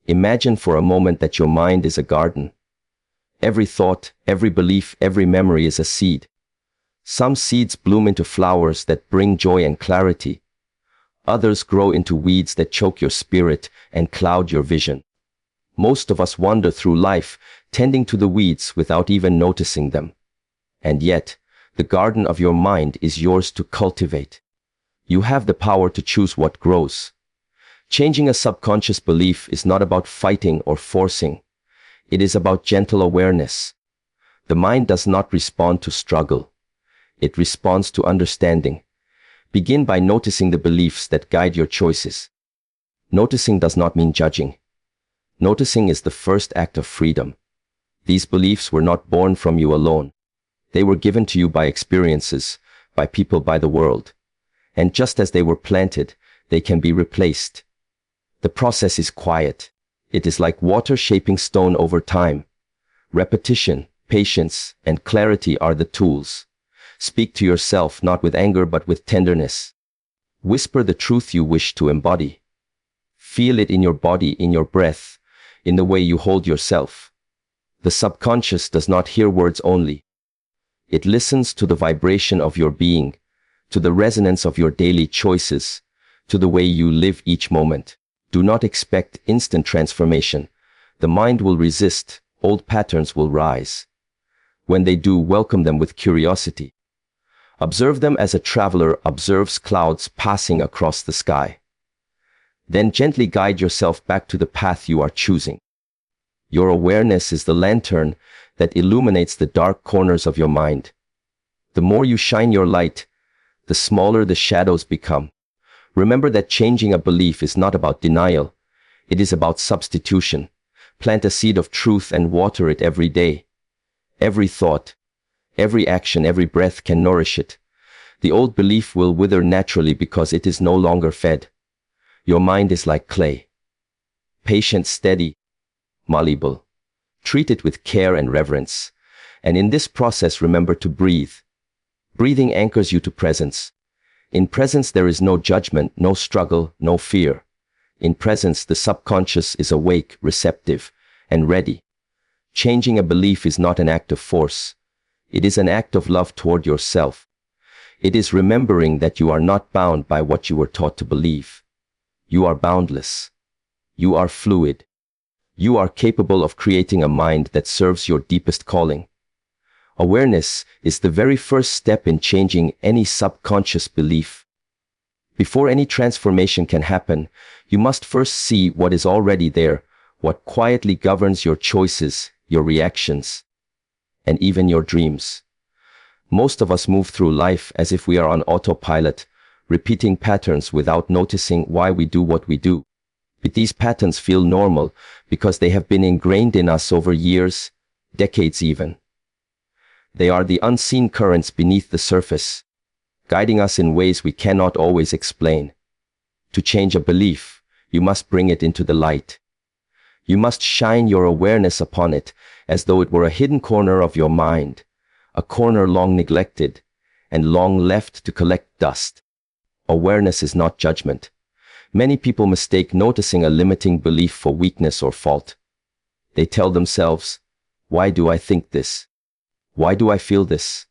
Imagine for a moment that your mind is a garden. Every thought, every belief, every memory is a seed. Some seeds bloom into flowers that bring joy and clarity. Others grow into weeds that choke your spirit and cloud your vision. Most of us wander through life, tending to the weeds without even noticing them. And yet, the garden of your mind is yours to cultivate. You have the power to choose what grows. Changing a subconscious belief is not about fighting or forcing. It is about gentle awareness. The mind does not respond to struggle. It responds to understanding. Begin by noticing the beliefs that guide your choices. Noticing does not mean judging. Noticing is the first act of freedom. These beliefs were not born from you alone. They were given to you by experiences, by people, by the world. And just as they were planted, they can be replaced. The process is quiet. It is like water shaping stone over time. Repetition, patience, and clarity are the tools. Speak to yourself not with anger but with tenderness. Whisper the truth you wish to embody. Feel it in your body, in your breath, in the way you hold yourself. The subconscious does not hear words only. It listens to the vibration of your being, to the resonance of your daily choices, to the way you live each moment. Do not expect instant transformation. The mind will resist, old patterns will rise. When they do, welcome them with curiosity. Observe them as a traveler observes clouds passing across the sky. Then gently guide yourself back to the path you are choosing. Your awareness is the lantern that illuminates the dark corners of your mind. The more you shine your light, the smaller the shadows become. Remember that changing a belief is not about denial. It is about substitution. Plant a seed of truth and water it every day. Every thought, every action, every breath can nourish it. The old belief will wither naturally because it is no longer fed. Your mind is like clay. Patient, steady, malleable. Treat it with care and reverence. And in this process, remember to breathe. Breathing anchors you to presence. In presence, there is no judgment, no struggle, no fear. In presence, the subconscious is awake, receptive, and ready. Changing a belief is not an act of force. It is an act of love toward yourself. It is remembering that you are not bound by what you were taught to believe. You are boundless. You are fluid. You are capable of creating a mind that serves your deepest calling. Awareness is the very first step in changing any subconscious belief. Before any transformation can happen, you must first see what is already there, what quietly governs your choices, your reactions, and even your dreams. Most of us move through life as if we are on autopilot, repeating patterns without noticing why we do what we do. But these patterns feel normal because they have been ingrained in us over years, decades even. They are the unseen currents beneath the surface, guiding us in ways we cannot always explain. To change a belief, you must bring it into the light. You must shine your awareness upon it as though it were a hidden corner of your mind, a corner long neglected and long left to collect dust. Awareness is not judgment. Many people mistake noticing a limiting belief for weakness or fault. They tell themselves, "Why do I think this? Why do I feel this?"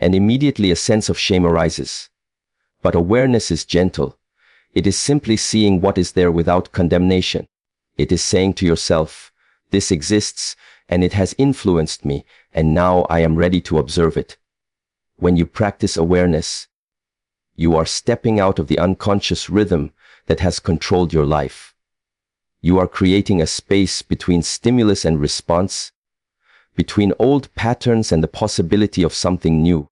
And immediately a sense of shame arises. But awareness is gentle. It is simply seeing what is there without condemnation. It is saying to yourself, "This exists, and it has influenced me, and now I am ready to observe it." When you practice awareness, you are stepping out of the unconscious rhythm that has controlled your life. You are creating a space between stimulus and response, between old patterns and the possibility of something new.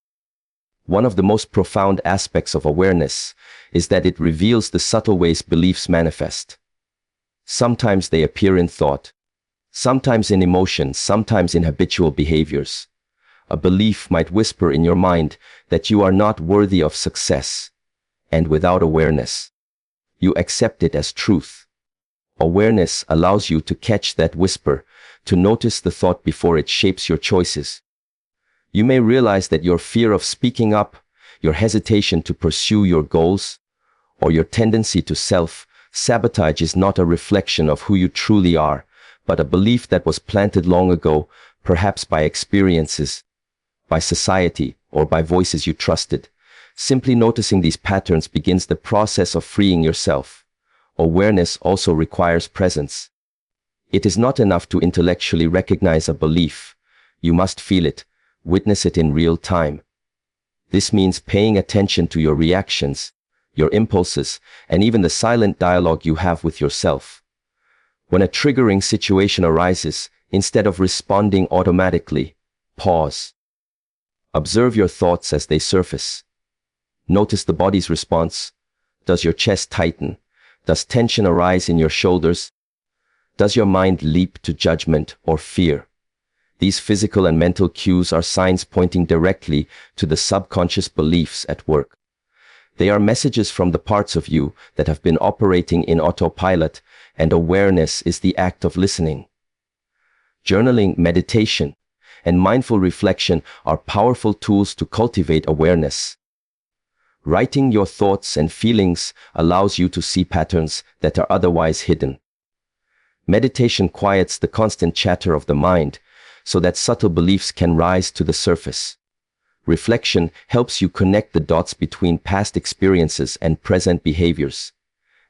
One of the most profound aspects of awareness is that it reveals the subtle ways beliefs manifest. Sometimes they appear in thought, sometimes in emotion, sometimes in habitual behaviors. A belief might whisper in your mind that you are not worthy of success, and without awareness, you accept it as truth. Awareness allows you to catch that whisper, to notice the thought before it shapes your choices. You may realize that your fear of speaking up, your hesitation to pursue your goals, or your tendency to Sabotage is not a reflection of who you truly are, but a belief that was planted long ago, perhaps by experiences, by society, or by voices you trusted. Simply noticing these patterns begins the process of freeing yourself. Awareness also requires presence. It is not enough to intellectually recognize a belief. You must feel it, witness it in real time. This means paying attention to your reactions, your impulses, and even the silent dialogue you have with yourself. When a triggering situation arises, instead of responding automatically, pause. Observe your thoughts as they surface. Notice the body's response. Does your chest tighten? Does tension arise in your shoulders? Does your mind leap to judgment or fear? These physical and mental cues are signs pointing directly to the subconscious beliefs at work. They are messages from the parts of you that have been operating in autopilot, and awareness is the act of listening. Journaling, meditation, and mindful reflection are powerful tools to cultivate awareness. Writing your thoughts and feelings allows you to see patterns that are otherwise hidden. Meditation quiets the constant chatter of the mind so that subtle beliefs can rise to the surface. Reflection helps you connect the dots between past experiences and present behaviors.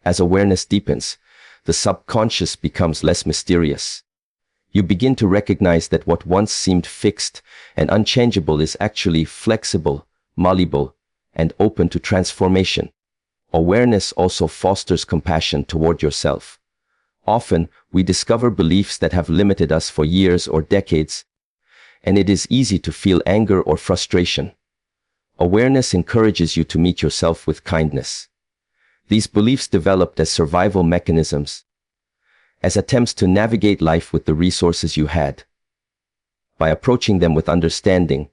As awareness deepens, the subconscious becomes less mysterious. You begin to recognize that what once seemed fixed and unchangeable is actually flexible, malleable, and open to transformation. Awareness also fosters compassion toward yourself. Often, we discover beliefs that have limited us for years or decades, and it is easy to feel anger or frustration. Awareness encourages you to meet yourself with kindness. These beliefs developed as survival mechanisms, as attempts to navigate life with the resources you had. By approaching them with understanding,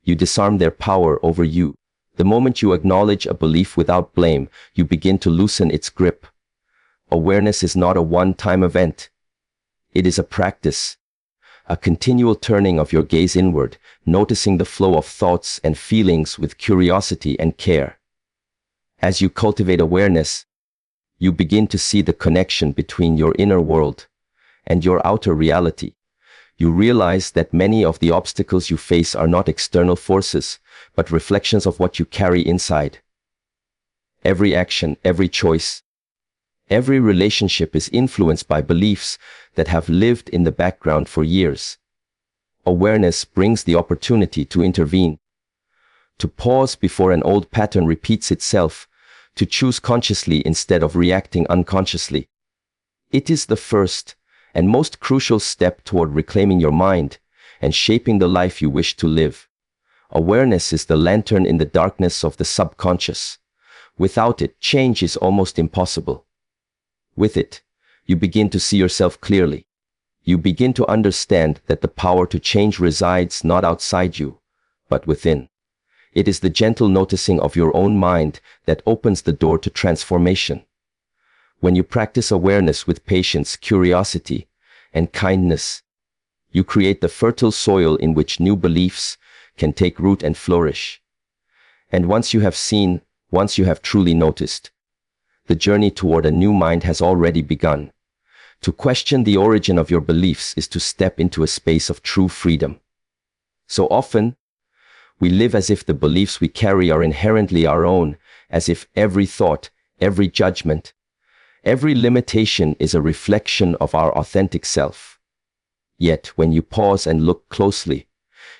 you disarm their power over you. The moment you acknowledge a belief without blame, you begin to loosen its grip. Awareness is not a one-time event. It is a practice, a continual turning of your gaze inward, noticing the flow of thoughts and feelings with curiosity and care. As you cultivate awareness, you begin to see the connection between your inner world and your outer reality. You realize that many of the obstacles you face are not external forces, but reflections of what you carry inside. Every action, every choice, every relationship is influenced by beliefs that have lived in the background for years. Awareness brings the opportunity to intervene, to pause before an old pattern repeats itself, to choose consciously instead of reacting unconsciously. It is the first and most crucial step toward reclaiming your mind and shaping the life you wish to live. Awareness is the lantern in the darkness of the subconscious. Without it, change is almost impossible. With it, you begin to see yourself clearly. You begin to understand that the power to change resides not outside you, but within. It is the gentle noticing of your own mind that opens the door to transformation. When you practice awareness with patience, curiosity, and kindness, you create the fertile soil in which new beliefs can take root and flourish. And once you have seen, once you have truly noticed, the journey toward a new mind has already begun. To question the origin of your beliefs is to step into a space of true freedom. So often, we live as if the beliefs we carry are inherently our own, as if every thought, every judgment, every limitation is a reflection of our authentic self. Yet, when you pause and look closely,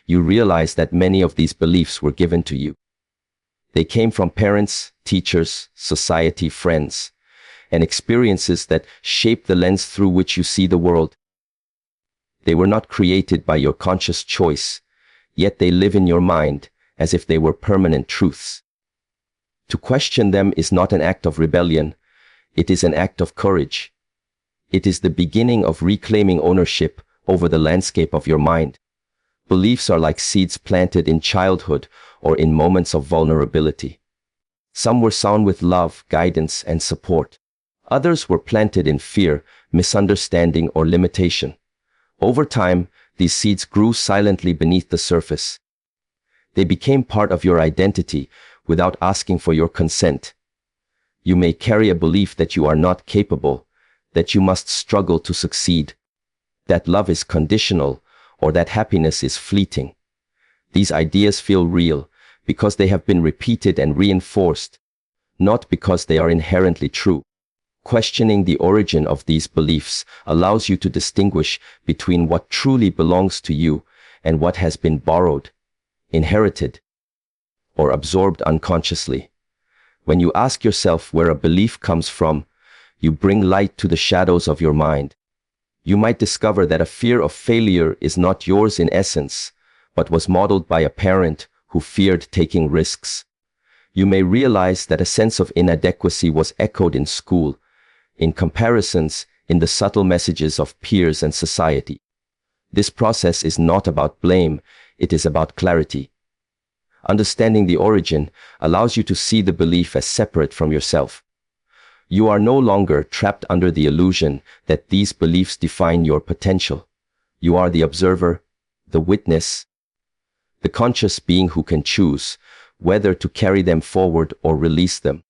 you realize that many of these beliefs were given to you. They came from parents, teachers, society, friends, and experiences that shape the lens through which you see the world. They were not created by your conscious choice, yet they live in your mind as if they were permanent truths. To question them is not an act of rebellion, it is an act of courage. It is the beginning of reclaiming ownership over the landscape of your mind. Beliefs are like seeds planted in childhood or in moments of vulnerability. Some were sown with love, guidance, and support. Others were planted in fear, misunderstanding, or limitation. Over time, these seeds grew silently beneath the surface. They became part of your identity without asking for your consent. You may carry a belief that you are not capable, that you must struggle to succeed, that love is conditional, or that happiness is fleeting. These ideas feel real because they have been repeated and reinforced, not because they are inherently true. Questioning the origin of these beliefs allows you to distinguish between what truly belongs to you and what has been borrowed, inherited, or absorbed unconsciously. When you ask yourself where a belief comes from, you bring light to the shadows of your mind. You might discover that a fear of failure is not yours in essence, but was modeled by a parent who feared taking risks. You may realize that a sense of inadequacy was echoed in school, in comparisons, in the subtle messages of peers and society. This process is not about blame, it is about clarity. Understanding the origin allows you to see the belief as separate from yourself. You are no longer trapped under the illusion that these beliefs define your potential. You are the observer, the witness, the conscious being who can choose whether to carry them forward or release them.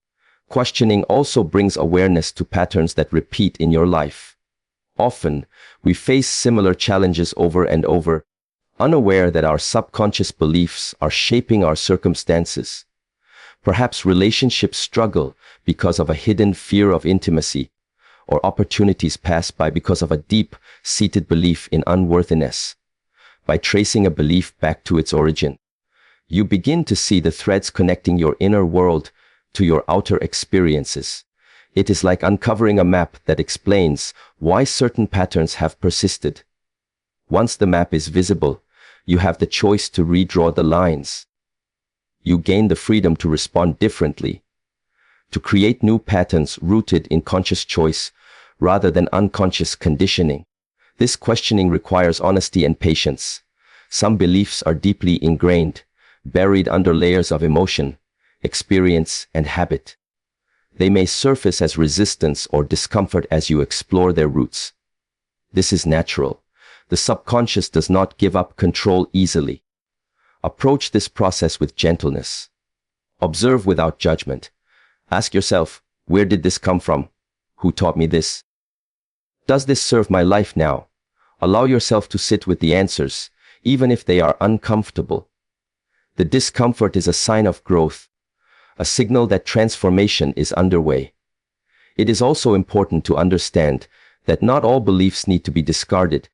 Questioning also brings awareness to patterns that repeat in your life. Often, we face similar challenges over and over, unaware that our subconscious beliefs are shaping our circumstances. Perhaps relationships struggle because of a hidden fear of intimacy, or opportunities pass by because of a deep-seated belief in unworthiness. By tracing a belief back to its origin, you begin to see the threads connecting your inner world to your outer experiences. It is like uncovering a map that explains why certain patterns have persisted. Once the map is visible, you have the choice to redraw the lines. You gain the freedom to respond differently, to create new patterns rooted in conscious choice rather than unconscious conditioning. This questioning requires honesty and patience. Some beliefs are deeply ingrained, buried under layers of emotion, experience, and habit. They may surface as resistance or discomfort as you explore their roots. This is natural. The subconscious does not give up control easily. Approach this process with gentleness. Observe without judgment. Ask yourself, where did this come from? Who taught me this? Does this serve my life now? Allow yourself to sit with the answers, even if they are uncomfortable. The discomfort is a sign of growth, a signal that transformation is underway. It is also important to understand that not all beliefs need to be discarded.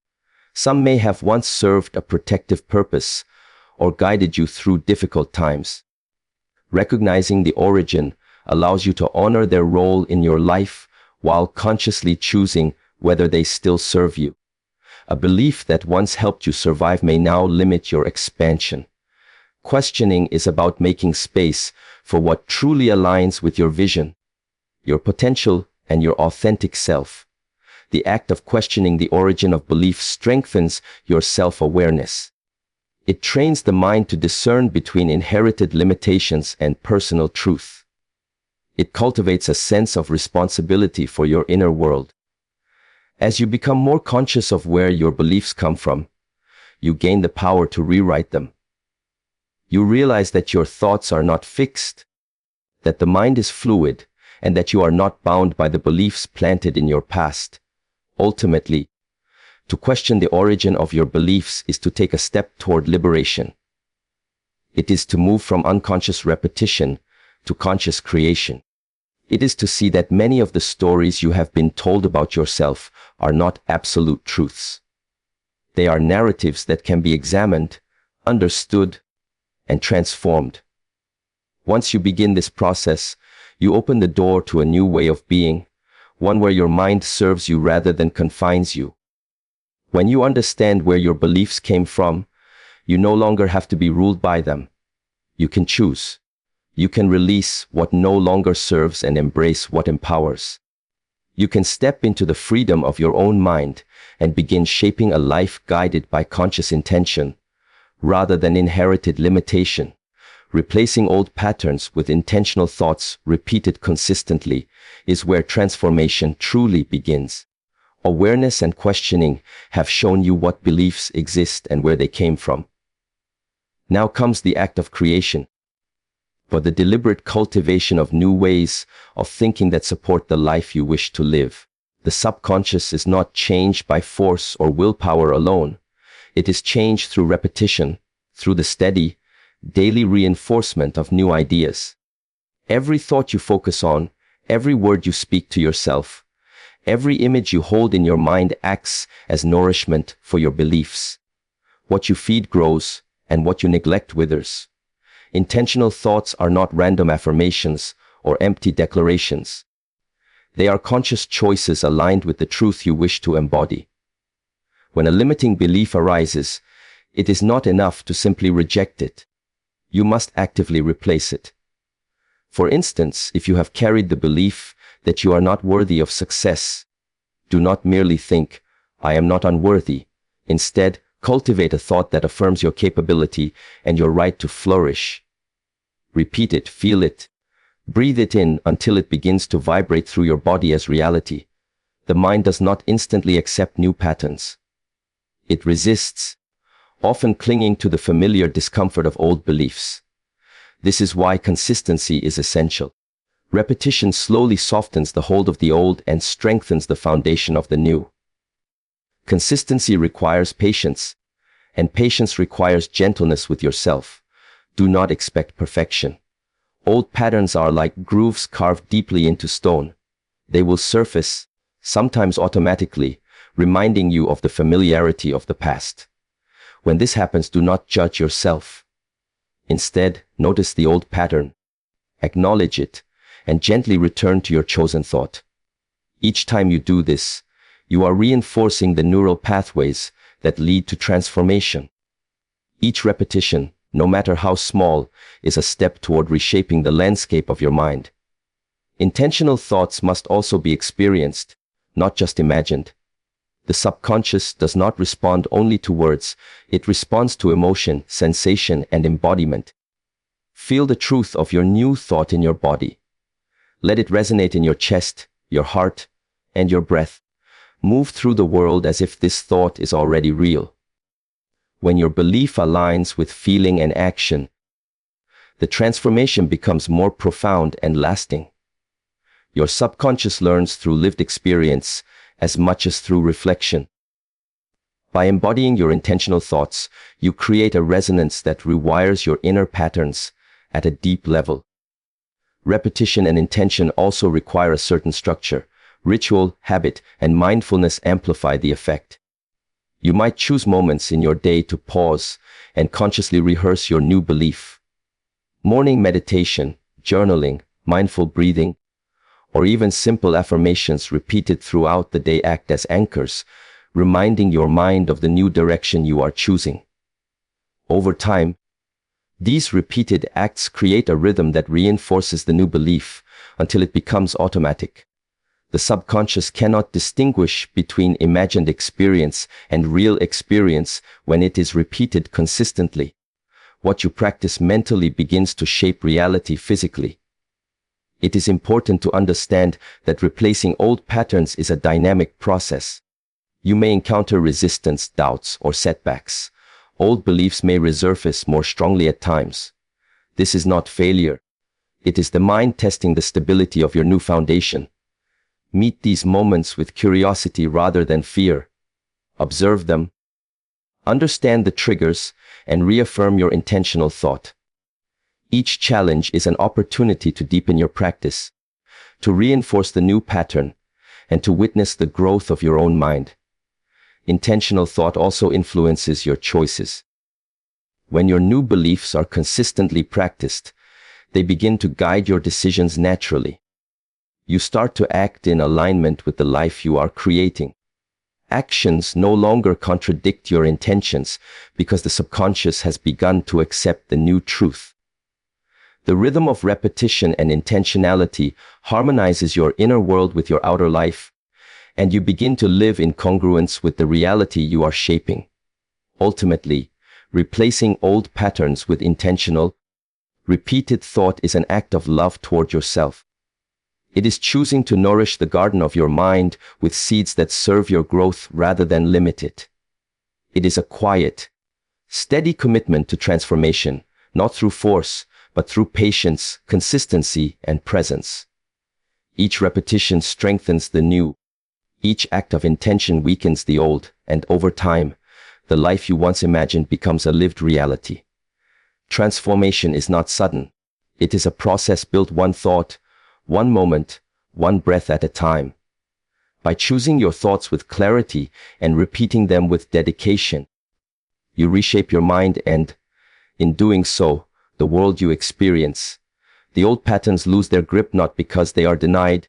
Some may have once served a protective purpose or guided you through difficult times. Recognizing the origin allows you to honor their role in your life while consciously choosing whether they still serve you. A belief that once helped you survive may now limit your expansion. Questioning is about making space for what truly aligns with your vision, your potential, and your authentic self. The act of questioning the origin of belief strengthens your self-awareness. It trains the mind to discern between inherited limitations and personal truth. It cultivates a sense of responsibility for your inner world. As you become more conscious of where your beliefs come from, you gain the power to rewrite them. You realize that your thoughts are not fixed, that the mind is fluid, and that you are not bound by the beliefs planted in your past. Ultimately, to question the origin of your beliefs is to take a step toward liberation. It is to move from unconscious repetition to conscious creation. It is to see that many of the stories you have been told about yourself are not absolute truths. They are narratives that can be examined, understood, and transformed. Once you begin this process, you open the door to a new way of being, one where your mind serves you rather than confines you. When you understand where your beliefs came from, you no longer have to be ruled by them. You can choose. You can release what no longer serves and embrace what empowers. You can step into the freedom of your own mind and begin shaping a life guided by conscious intention, rather than inherited limitation. Replacing old patterns with intentional thoughts repeated consistently is where transformation truly begins. Awareness and questioning have shown you what beliefs exist and where they came from. Now comes the act of creation. for the deliberate cultivation of new ways of thinking that support the life you wish to live. The subconscious is not changed by force or willpower alone. It is changed through repetition, through the steady, daily reinforcement of new ideas. Every thought you focus on, every word you speak to yourself, every image you hold in your mind acts as nourishment for your beliefs. What you feed grows, and what you neglect withers. Intentional thoughts are not random affirmations or empty declarations. They are conscious choices aligned with the truth you wish to embody. When a limiting belief arises, it is not enough to simply reject it. You must actively replace it. For instance, if you have carried the belief that you are not worthy of success, do not merely think, "I am not unworthy." Instead, cultivate a thought that affirms your capability and your right to flourish. Repeat it, feel it, breathe it in until it begins to vibrate through your body as reality. The mind does not instantly accept new patterns. It resists, often clinging to the familiar discomfort of old beliefs. This is why consistency is essential. Repetition slowly softens the hold of the old and strengthens the foundation of the new. Consistency requires patience, and patience requires gentleness with yourself. Do not expect perfection. Old patterns are like grooves carved deeply into stone. They will surface, sometimes automatically, reminding you of the familiarity of the past. When this happens, do not judge yourself. Instead, notice the old pattern, acknowledge it, and gently return to your chosen thought. Each time you do this, you are reinforcing the neural pathways that lead to transformation. Each repetition, no matter how small, is a step toward reshaping the landscape of your mind. Intentional thoughts must also be experienced, not just imagined. The subconscious does not respond only to words, it responds to emotion, sensation, and embodiment. Feel the truth of your new thought in your body. Let it resonate in your chest, your heart, and your breath. Move through the world as if this thought is already real. When your belief aligns with feeling and action, the transformation becomes more profound and lasting. Your subconscious learns through lived experience as much as through reflection. By embodying your intentional thoughts, you create a resonance that rewires your inner patterns at a deep level. Repetition and intention also require a certain structure. Ritual, habit, and mindfulness amplify the effect. You might choose moments in your day to pause and consciously rehearse your new belief. Morning meditation, journaling, mindful breathing, or even simple affirmations repeated throughout the day act as anchors, reminding your mind of the new direction you are choosing. Over time, these repeated acts create a rhythm that reinforces the new belief until it becomes automatic. The subconscious cannot distinguish between imagined experience and real experience when it is repeated consistently. What you practice mentally begins to shape reality physically. It is important to understand that replacing old patterns is a dynamic process. You may encounter resistance, doubts, or setbacks. Old beliefs may resurface more strongly at times. This is not failure. It is the mind testing the stability of your new foundation. Meet these moments with curiosity rather than fear. Observe them. Understand the triggers and reaffirm your intentional thought. Each challenge is an opportunity to deepen your practice, to reinforce the new pattern, and to witness the growth of your own mind. Intentional thought also influences your choices. When your new beliefs are consistently practiced, they begin to guide your decisions naturally. You start to act in alignment with the life you are creating. Actions no longer contradict your intentions because the subconscious has begun to accept the new truth. The rhythm of repetition and intentionality harmonizes your inner world with your outer life, and you begin to live in congruence with the reality you are shaping. Ultimately, replacing old patterns with intentional, repeated thought is an act of love toward yourself. It is choosing to nourish the garden of your mind with seeds that serve your growth rather than limit it. It is a quiet, steady commitment to transformation, not through force, but through patience, consistency, and presence. Each repetition strengthens the new. Each act of intention weakens the old, and over time, the life you once imagined becomes a lived reality. Transformation is not sudden. It is a process built one thought, one moment, one breath at a time. By choosing your thoughts with clarity and repeating them with dedication, you reshape your mind and, in doing so, the world you experience. The old patterns lose their grip not because they are denied,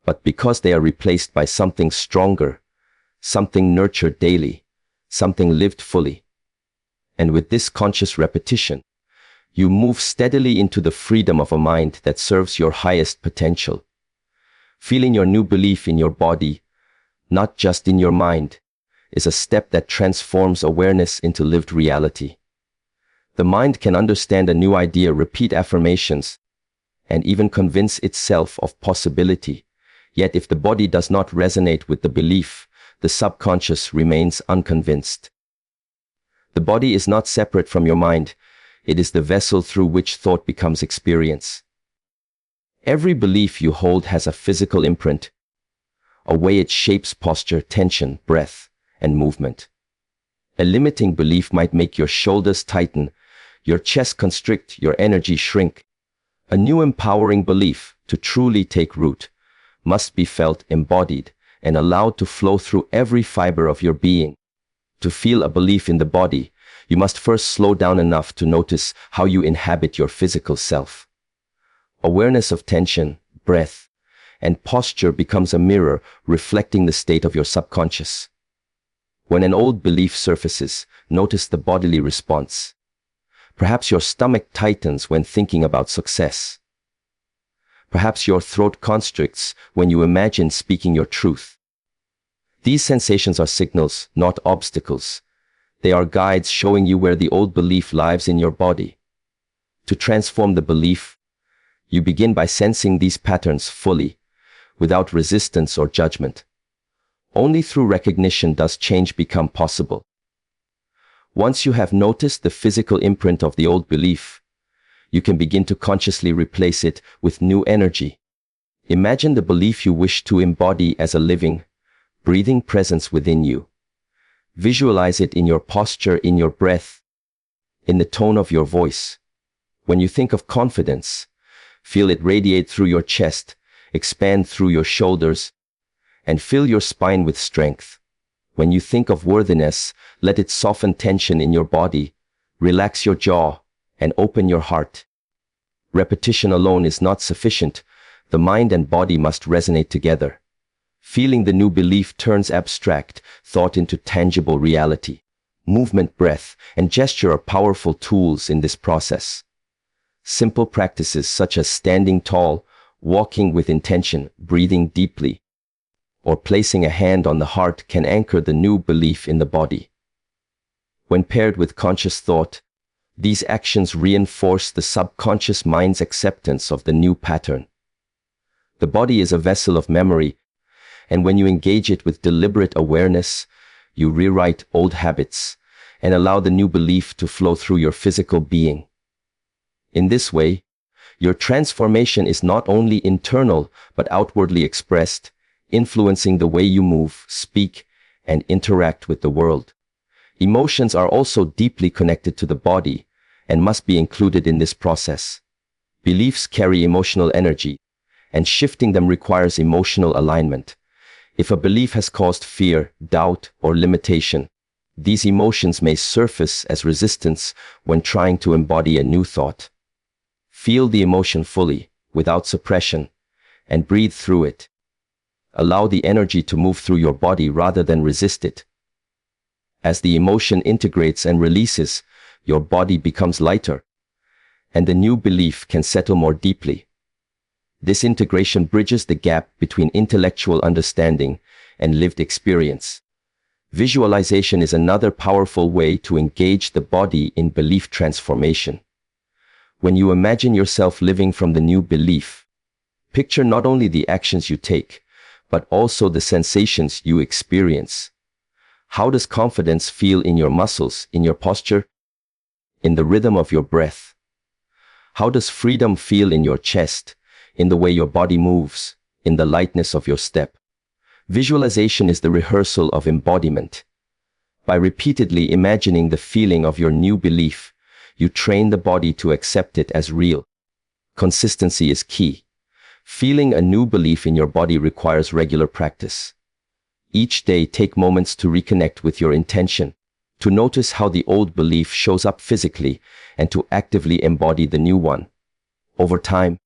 but because they are replaced by something stronger, something nurtured daily, something lived fully. And with this conscious repetition, you move steadily into the freedom of a mind that serves your highest potential. Feeling your new belief in your body, not just in your mind, is a step that transforms awareness into lived reality. The mind can understand a new idea, repeat affirmations, and even convince itself of possibility. Yet if the body does not resonate with the belief, the subconscious remains unconvinced. The body is not separate from your mind. It is the vessel through which thought becomes experience. Every belief you hold has a physical imprint, a way it shapes posture, tension, breath, and movement. A limiting belief might make your shoulders tighten, your chest constrict, your energy shrink. A new empowering belief, to truly take root, must be felt, embodied, and allowed to flow through every fiber of your being. To feel a belief in the body, you must first slow down enough to notice how you inhabit your physical self. Awareness of tension, breath, and posture becomes a mirror reflecting the state of your subconscious. When an old belief surfaces, notice the bodily response. Perhaps your stomach tightens when thinking about success. Perhaps your throat constricts when you imagine speaking your truth. These sensations are signals, not obstacles. They are guides showing you where the old belief lives in your body. To transform the belief, you begin by sensing these patterns fully, without resistance or judgment. Only through recognition does change become possible. Once you have noticed the physical imprint of the old belief, you can begin to consciously replace it with new energy. Imagine the belief you wish to embody as a living, breathing presence within you. Visualize it in your posture, in your breath, in the tone of your voice. When you think of confidence, feel it radiate through your chest, expand through your shoulders, and fill your spine with strength. When you think of worthiness, let it soften tension in your body, relax your jaw, and open your heart. Repetition alone is not sufficient. The mind and body must resonate together. Feeling the new belief turns abstract thought into tangible reality. Movement, breath, and gesture are powerful tools in this process. Simple practices such as standing tall, walking with intention, breathing deeply, or placing a hand on the heart can anchor the new belief in the body. When paired with conscious thought, these actions reinforce the subconscious mind's acceptance of the new pattern. The body is a vessel of memory, and when you engage it with deliberate awareness, you rewrite old habits and allow the new belief to flow through your physical being. In this way, your transformation is not only internal but outwardly expressed, influencing the way you move, speak, and interact with the world. Emotions are also deeply connected to the body and must be included in this process. Beliefs carry emotional energy, and shifting them requires emotional alignment. If a belief has caused fear, doubt, or limitation, these emotions may surface as resistance when trying to embody a new thought. Feel the emotion fully, without suppression, and breathe through it. Allow the energy to move through your body rather than resist it. As the emotion integrates and releases, your body becomes lighter, and the new belief can settle more deeply. This integration bridges the gap between intellectual understanding and lived experience. Visualization is another powerful way to engage the body in belief transformation. When you imagine yourself living from the new belief, picture not only the actions you take, but also the sensations you experience. How does confidence feel in your muscles, in your posture, in the rhythm of your breath? How does freedom feel in your chest, in the way your body moves, in the lightness of your step? Visualization is the rehearsal of embodiment. By repeatedly imagining the feeling of your new belief, you train the body to accept it as real. Consistency is key. Feeling a new belief in your body requires regular practice. Each day, take moments to reconnect with your intention, to notice how the old belief shows up physically, and to actively embody the new one. Over time,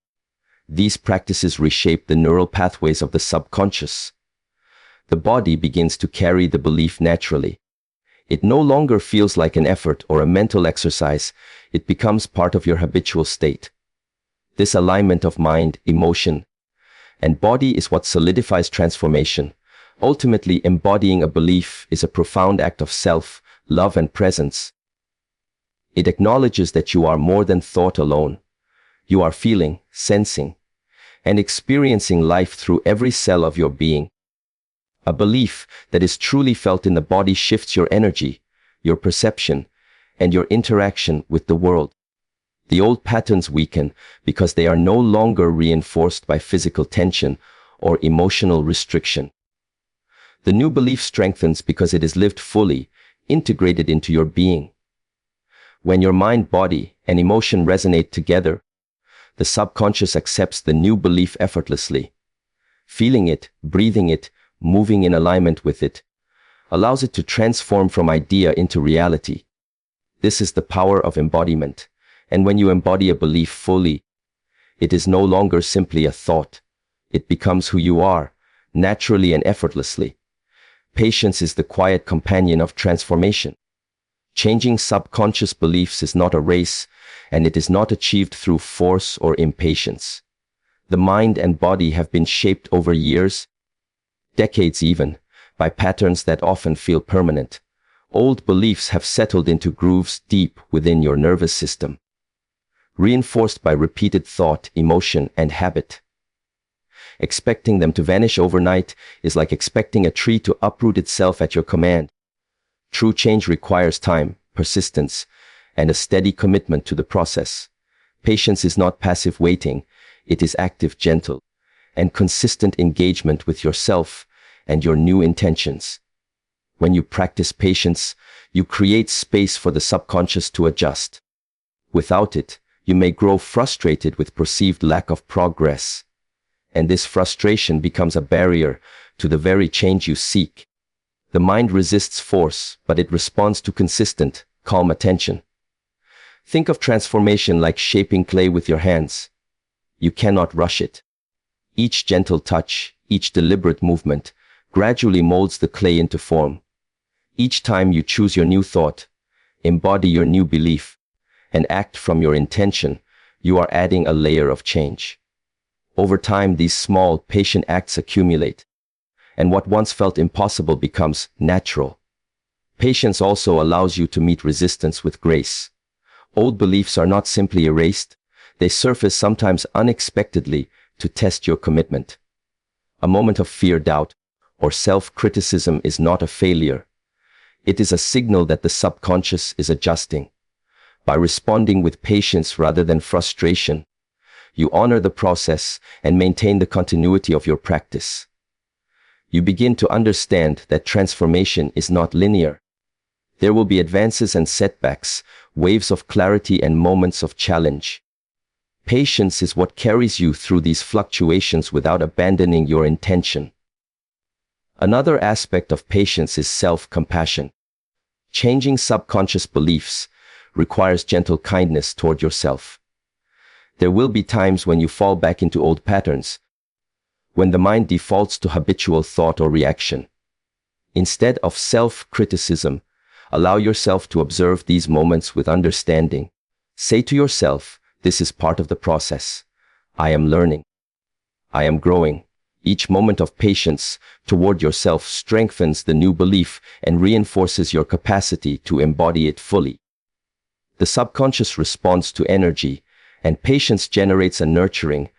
these practices reshape the neural pathways of the subconscious. The body begins to carry the belief naturally. It no longer feels like an effort or a mental exercise. It becomes part of your habitual state. This alignment of mind, emotion, and body is what solidifies transformation. Ultimately, embodying a belief is a profound act of self, love, and presence. It acknowledges that you are more than thought alone. You are feeling, sensing, and experiencing life through every cell of your being. A belief that is truly felt in the body shifts your energy, your perception, and your interaction with the world. The old patterns weaken because they are no longer reinforced by physical tension or emotional restriction. The new belief strengthens because it is lived fully, integrated into your being. When your mind, body, and emotion resonate together, the subconscious accepts the new belief effortlessly. Feeling it, breathing it, moving in alignment with it, allows it to transform from idea into reality. This is the power of embodiment. And when you embody a belief fully, it is no longer simply a thought. It becomes who you are, naturally and effortlessly. Patience is the quiet companion of transformation. Changing subconscious beliefs is not a race, and it is not achieved through force or impatience. The mind and body have been shaped over years, decades even, by patterns that often feel permanent. Old beliefs have settled into grooves deep within your nervous system, reinforced by repeated thought, emotion, and habit. Expecting them to vanish overnight is like expecting a tree to uproot itself at your command. True change requires time, persistence, and a steady commitment to the process. Patience is not passive waiting, it is active, gentle, and consistent engagement with yourself and your new intentions. When you practice patience, you create space for the subconscious to adjust. Without it, you may grow frustrated with perceived lack of progress, and this frustration becomes a barrier to the very change you seek. The mind resists force, but it responds to consistent, calm attention. Think of transformation like shaping clay with your hands. You cannot rush it. Each gentle touch, each deliberate movement, gradually molds the clay into form. Each time you choose your new thought, embody your new belief, and act from your intention, you are adding a layer of change. Over time, these small, patient acts accumulate, and what once felt impossible becomes natural. Patience also allows you to meet resistance with grace. Old beliefs are not simply erased, they surface sometimes unexpectedly to test your commitment. A moment of fear, doubt, or self-criticism is not a failure. It is a signal that the subconscious is adjusting. By responding with patience rather than frustration, you honor the process and maintain the continuity of your practice. You begin to understand that transformation is not linear. There will be advances and setbacks, waves of clarity and moments of challenge. Patience is what carries you through these fluctuations without abandoning your intention. Another aspect of patience is self-compassion. Changing subconscious beliefs requires gentle kindness toward yourself. There will be times when you fall back into old patterns, when the mind defaults to habitual thought or reaction. Instead of self-criticism, allow yourself to observe these moments with understanding. Say to yourself, this is part of the process. I am learning. I am growing. Each moment of patience toward yourself strengthens the new belief and reinforces your capacity to embody it fully. The subconscious responds to energy, and patience generates a nurturing,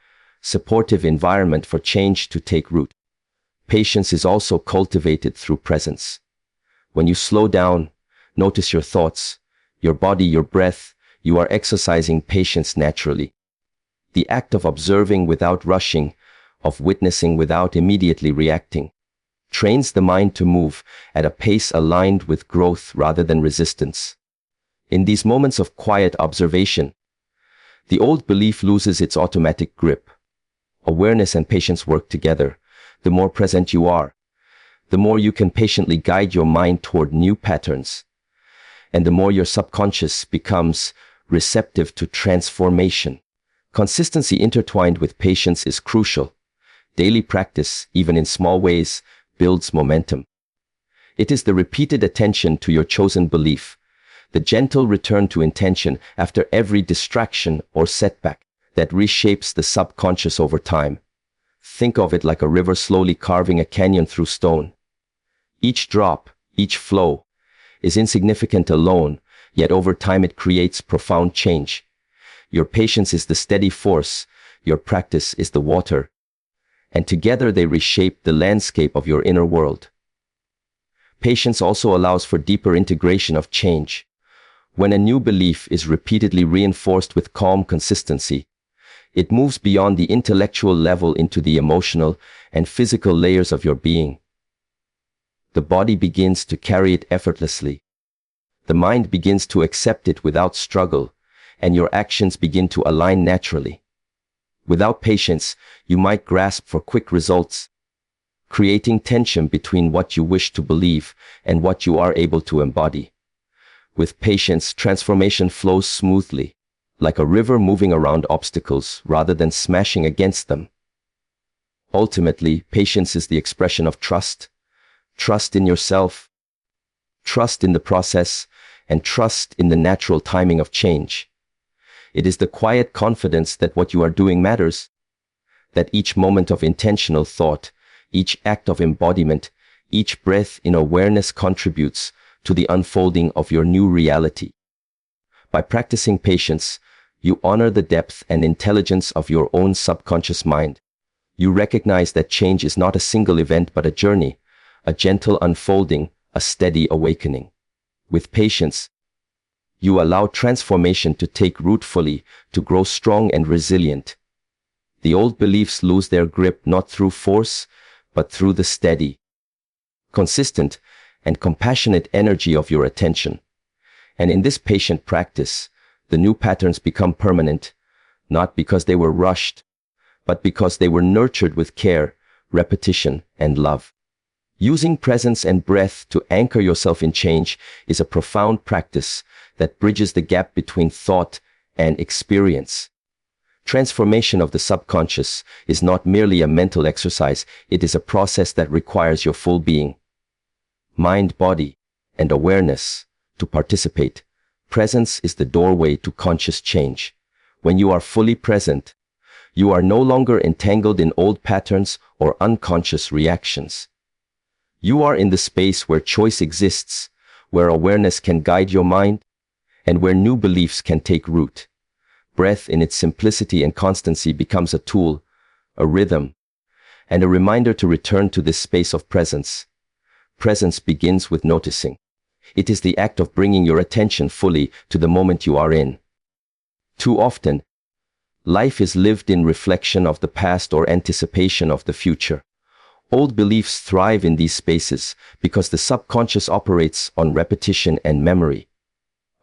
supportive environment for change to take root. Patience is also cultivated through presence. When you slow down, notice your thoughts, your body, your breath, you are exercising patience naturally. The act of observing without rushing, of witnessing without immediately reacting, trains the mind to move at a pace aligned with growth rather than resistance. In these moments of quiet observation, the old belief loses its automatic grip. Awareness and patience work together. The more present you are, the more you can patiently guide your mind toward new patterns, and the more your subconscious becomes receptive to transformation. Consistency intertwined with patience is crucial. Daily practice, even in small ways, builds momentum. It is the repeated attention to your chosen belief, the gentle return to intention after every distraction or setback, that reshapes the subconscious over time. Think of it like a river slowly carving a canyon through stone. Each drop, each flow, is insignificant alone, yet over time it creates profound change. Your patience is the steady force, your practice is the water, and together they reshape the landscape of your inner world. Patience also allows for deeper integration of change. When a new belief is repeatedly reinforced with calm consistency, it moves beyond the intellectual level into the emotional and physical layers of your being. The body begins to carry it effortlessly. The mind begins to accept it without struggle, and your actions begin to align naturally. Without patience, you might grasp for quick results, creating tension between what you wish to believe and what you are able to embody. With patience, transformation flows smoothly, like a river moving around obstacles rather than smashing against them. Ultimately, patience is the expression of trust. Trust in yourself, trust in the process, and trust in the natural timing of change. It is the quiet confidence that what you are doing matters, that each moment of intentional thought, each act of embodiment, each breath in awareness contributes to the unfolding of your new reality. By practicing patience, you honor the depth and intelligence of your own subconscious mind. You recognize that change is not a single event but a journey, a gentle unfolding, a steady awakening. With patience, you allow transformation to take root fully, to grow strong and resilient. The old beliefs lose their grip not through force, but through the steady, consistent, and compassionate energy of your attention. And in this patient practice, the new patterns become permanent, not because they were rushed, but because they were nurtured with care, repetition, and love. Using presence and breath to anchor yourself in change is a profound practice that bridges the gap between thought and experience. Transformation of the subconscious is not merely a mental exercise, it is a process that requires your full being, mind, body, and awareness to participate. Presence is the doorway to conscious change. When you are fully present, you are no longer entangled in old patterns or unconscious reactions. You are in the space where choice exists, where awareness can guide your mind, and where new beliefs can take root. Breath in its simplicity and constancy becomes a tool, a rhythm, and a reminder to return to this space of presence. Presence begins with noticing. It is the act of bringing your attention fully to the moment you are in. Too often, life is lived in reflection of the past or anticipation of the future. Old beliefs thrive in these spaces because the subconscious operates on repetition and memory.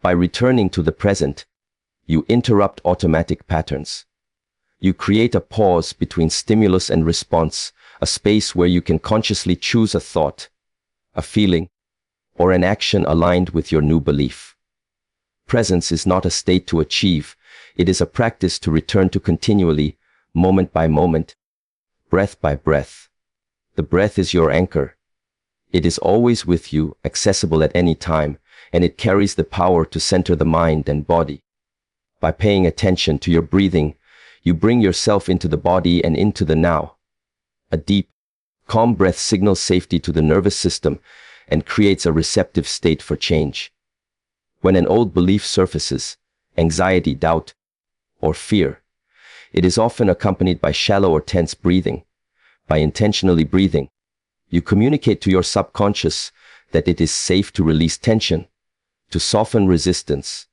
By returning to the present, you interrupt automatic patterns. You create a pause between stimulus and response, a space where you can consciously choose a thought, a feeling, or an action aligned with your new belief. Presence is not a state to achieve, it is a practice to return to continually, moment by moment, breath by breath. The breath is your anchor. It is always with you, accessible at any time, and it carries the power to center the mind and body. By paying attention to your breathing, you bring yourself into the body and into the now. A deep, calm breath signals safety to the nervous system and creates a receptive state for change. When an old belief surfaces, anxiety, doubt, or fear, it is often accompanied by shallow or tense breathing. By intentionally breathing, you communicate to your subconscious that it is safe to release tension, to soften resistance,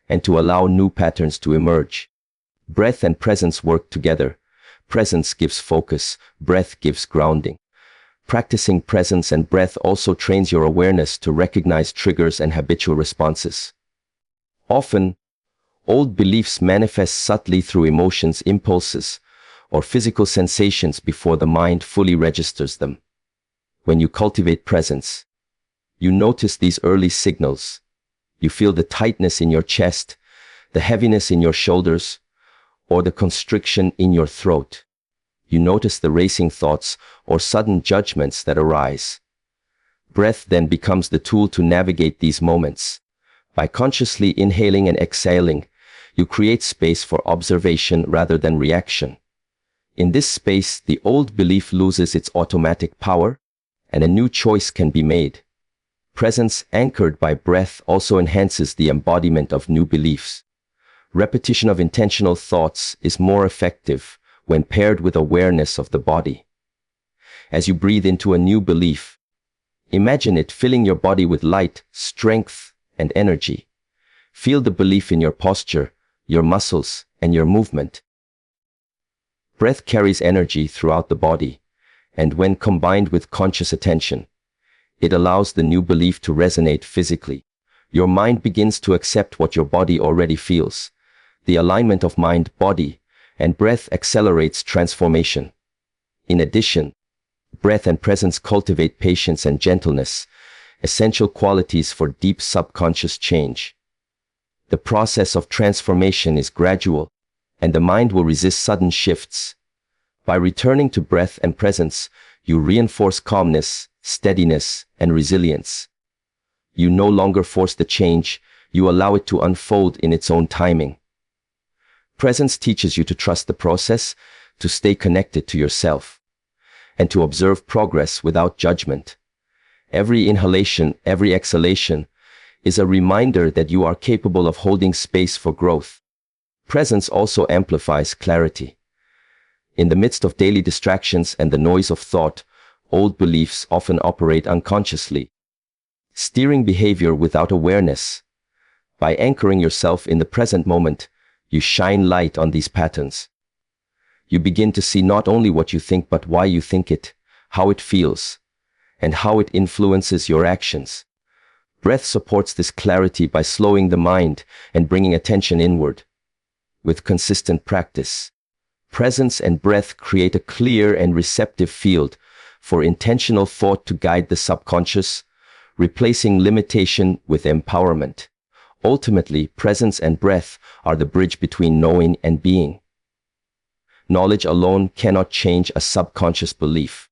and to allow new patterns to emerge. Breath and presence work together. Presence gives focus, breath gives grounding. Practicing presence and breath also trains your awareness to recognize triggers and habitual responses. Often, old beliefs manifest subtly through emotions, impulses, or physical sensations before the mind fully registers them. When you cultivate presence, you notice these early signals. You feel the tightness in your chest, the heaviness in your shoulders, or the constriction in your throat. You notice the racing thoughts or sudden judgments that arise. Breath then becomes the tool to navigate these moments. By consciously inhaling and exhaling, you create space for observation rather than reaction. In this space, the old belief loses its automatic power, and a new choice can be made. Presence anchored by breath also enhances the embodiment of new beliefs. Repetition of intentional thoughts is more effective when paired with awareness of the body. As you breathe into a new belief, imagine it filling your body with light, strength, and energy. Feel the belief in your posture, your muscles, and your movement. Breath carries energy throughout the body, and when combined with conscious attention, it allows the new belief to resonate physically. Your mind begins to accept what your body already feels. The alignment of mind, body, and breath accelerates transformation. In addition, breath and presence cultivate patience and gentleness, essential qualities for deep subconscious change. The process of transformation is gradual, and the mind will resist sudden shifts. By returning to breath and presence, you reinforce calmness, steadiness, and resilience. You no longer force the change, you allow it to unfold in its own timing. Presence teaches you to trust the process, to stay connected to yourself, and to observe progress without judgment. Every inhalation, every exhalation is a reminder that you are capable of holding space for growth. Presence also amplifies clarity. In the midst of daily distractions and the noise of thought, old beliefs often operate unconsciously, steering behavior without awareness. By anchoring yourself in the present moment, you shine light on these patterns. You begin to see not only what you think but why you think it, how it feels, and how it influences your actions. Breath supports this clarity by slowing the mind and bringing attention inward. With consistent practice, presence and breath create a clear and receptive field for intentional thought to guide the subconscious, replacing limitation with empowerment. Ultimately, presence and breath are the bridge between knowing and being. Knowledge alone cannot change a subconscious belief.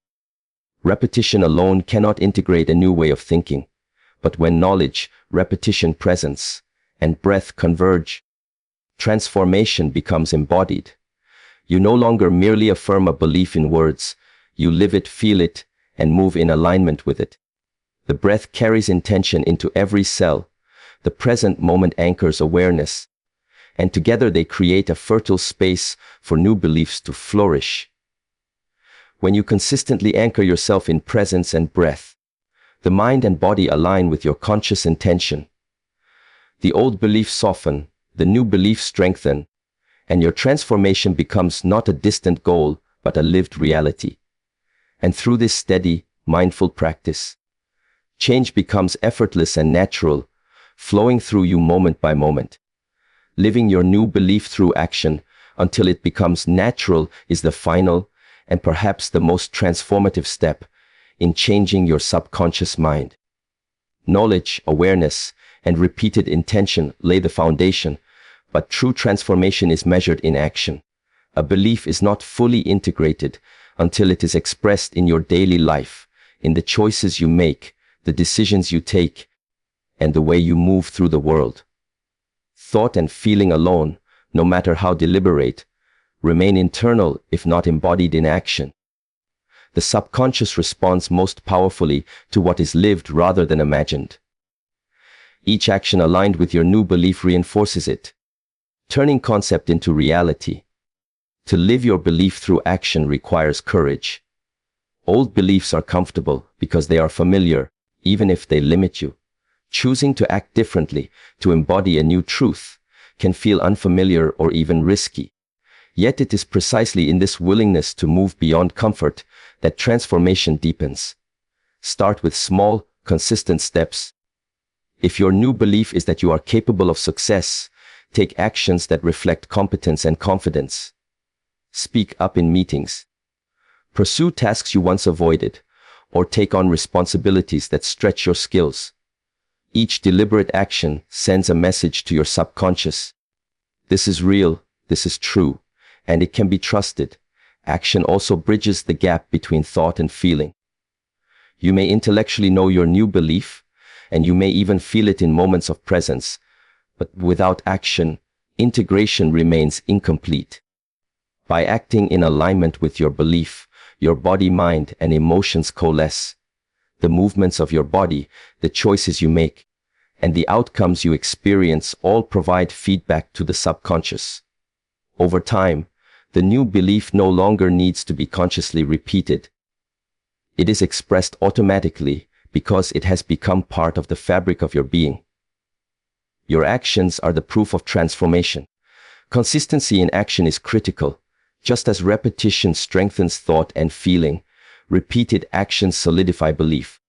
Repetition alone cannot integrate a new way of thinking. But when knowledge, repetition, presence, and breath converge, transformation becomes embodied. You no longer merely affirm a belief in words, you live it, feel it, and move in alignment with it. The breath carries intention into every cell. The present moment anchors awareness, and together they create a fertile space for new beliefs to flourish. When you consistently anchor yourself in presence and breath, the mind and body align with your conscious intention. The old beliefs soften, the new beliefs strengthen, and your transformation becomes not a distant goal, but a lived reality. And through this steady, mindful practice, change becomes effortless and natural, flowing through you moment by moment. Living your new belief through action until it becomes natural is the final and perhaps the most transformative step in changing your subconscious mind. Knowledge, awareness, and repeated intention lay the foundation, but true transformation is measured in action. A belief is not fully integrated until it is expressed in your daily life, in the choices you make, the decisions you take, and the way you move through the world. Thought and feeling alone, no matter how deliberate, remain internal if not embodied in action. The subconscious responds most powerfully to what is lived rather than imagined. Each action aligned with your new belief reinforces it, turning concept into reality. To live your belief through action requires courage. Old beliefs are comfortable because they are familiar, even if they limit you. Choosing to act differently, to embody a new truth, can feel unfamiliar or even risky. Yet it is precisely in this willingness to move beyond comfort that transformation deepens. Start with small, consistent steps. If your new belief is that you are capable of success, take actions that reflect competence and confidence. Speak up in meetings. Pursue tasks you once avoided, or take on responsibilities that stretch your skills. Each deliberate action sends a message to your subconscious. This is real, this is true, and it can be trusted. Action also bridges the gap between thought and feeling. You may intellectually know your new belief, and you may even feel it in moments of presence, but without action, integration remains incomplete. By acting in alignment with your belief, your body, mind, and emotions coalesce. The movements of your body, the choices you make, and the outcomes you experience all provide feedback to the subconscious. Over time, the new belief no longer needs to be consciously repeated. It is expressed automatically because it has become part of the fabric of your being. Your actions are the proof of transformation. Consistency in action is critical. Just as repetition strengthens thought and feeling, repeated actions solidify belief.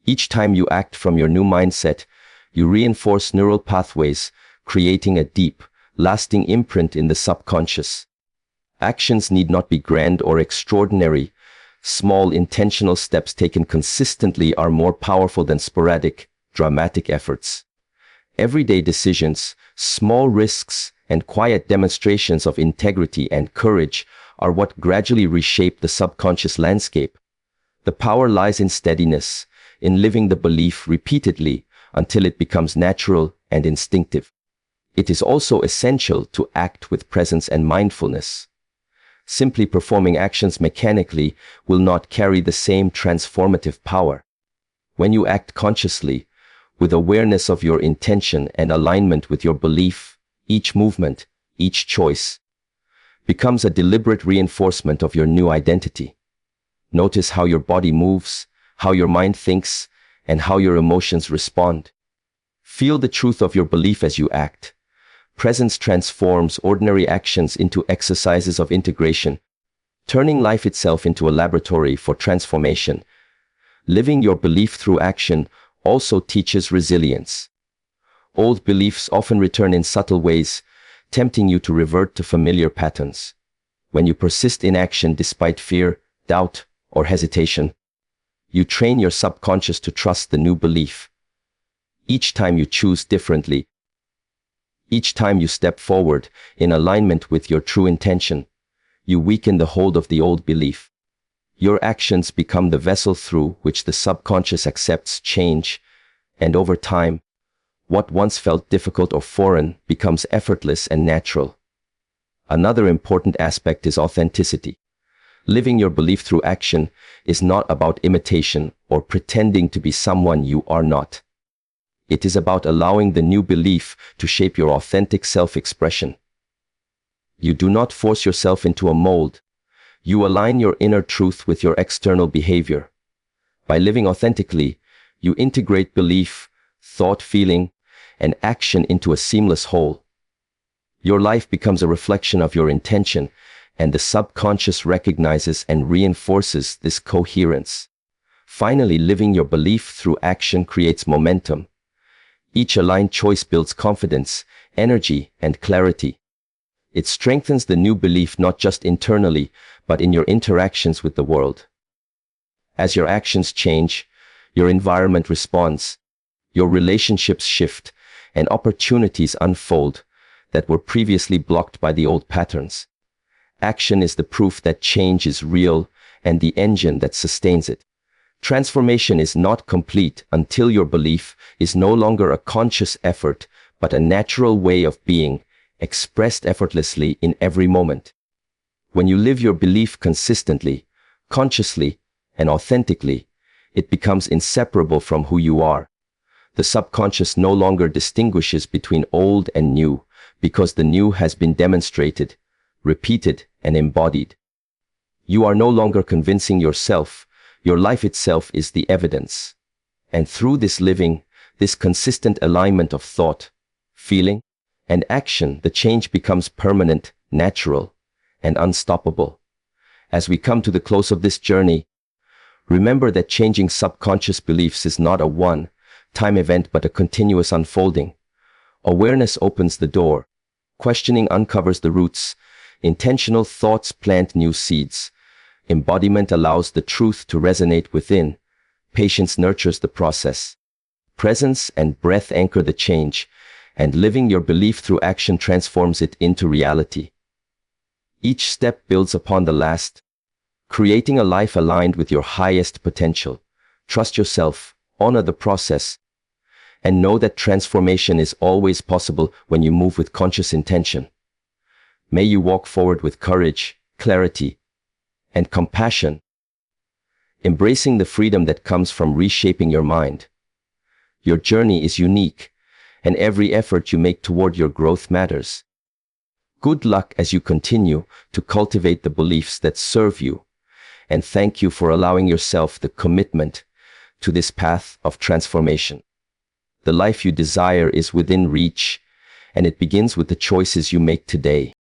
Each time you act from your new mindset, you reinforce neural pathways, creating a deep, lasting imprint in the subconscious. Actions need not be grand or extraordinary. Small, intentional steps taken consistently are more powerful than sporadic, dramatic efforts. Everyday decisions, small risks, and quiet demonstrations of integrity and courage are what gradually reshape the subconscious landscape. The power lies in steadiness, in living the belief repeatedly until it becomes natural and instinctive. It is also essential to act with presence and mindfulness. Simply performing actions mechanically will not carry the same transformative power. When you act consciously, with awareness of your intention and alignment with your belief, each movement, each choice, becomes a deliberate reinforcement of your new identity. Notice how your body moves, how your mind thinks, and how your emotions respond. Feel the truth of your belief as you act. Presence transforms ordinary actions into exercises of integration, turning life itself into a laboratory for transformation. Living your belief through action also teaches resilience. Old beliefs often return in subtle ways, tempting you to revert to familiar patterns. When you persist in action despite fear, doubt, or hesitation, you train your subconscious to trust the new belief. Each time you choose differently, each time you step forward in alignment with your true intention, you weaken the hold of the old belief. Your actions become the vessel through which the subconscious accepts change, and over time, what once felt difficult or foreign becomes effortless and natural. Another important aspect is authenticity. Living your belief through action is not about imitation or pretending to be someone you are not. It is about allowing the new belief to shape your authentic self-expression. You do not force yourself into a mold. You align your inner truth with your external behavior. By living authentically, you integrate belief, thought, feeling, and action into a seamless whole. Your life becomes a reflection of your intention, and the subconscious recognizes and reinforces this coherence. Finally, living your belief through action creates momentum. Each aligned choice builds confidence, energy, and clarity. It strengthens the new belief not just internally, but in your interactions with the world. As your actions change, your environment responds, your relationships shift, and opportunities unfold that were previously blocked by the old patterns. Action is the proof that change is real and the engine that sustains it. Transformation is not complete until your belief is no longer a conscious effort, but a natural way of being, expressed effortlessly in every moment. When you live your belief consistently, consciously, and authentically, it becomes inseparable from who you are. The subconscious no longer distinguishes between old and new, because the new has been demonstrated, repeated, and embodied. You are no longer convincing yourself. Your life itself is the evidence. And through this living, this consistent alignment of thought, feeling, and action, the change becomes permanent, natural, and unstoppable. As we come to the close of this journey, remember that changing subconscious beliefs is not a one-time event but a continuous unfolding. Awareness opens the door. Questioning uncovers the roots. Intentional thoughts plant new seeds. Embodiment allows the truth to resonate within. Patience nurtures the process. Presence and breath anchor the change, and living your belief through action transforms it into reality. Each step builds upon the last, creating a life aligned with your highest potential. Trust yourself, honor the process, and know that transformation is always possible when you move with conscious intention. May you walk forward with courage, clarity, and compassion, embracing the freedom that comes from reshaping your mind. Your journey is unique, and every effort you make toward your growth matters. Good luck as you continue to cultivate the beliefs that serve you, and thank you for allowing yourself the commitment to this path of transformation. The life you desire is within reach, and it begins with the choices you make today.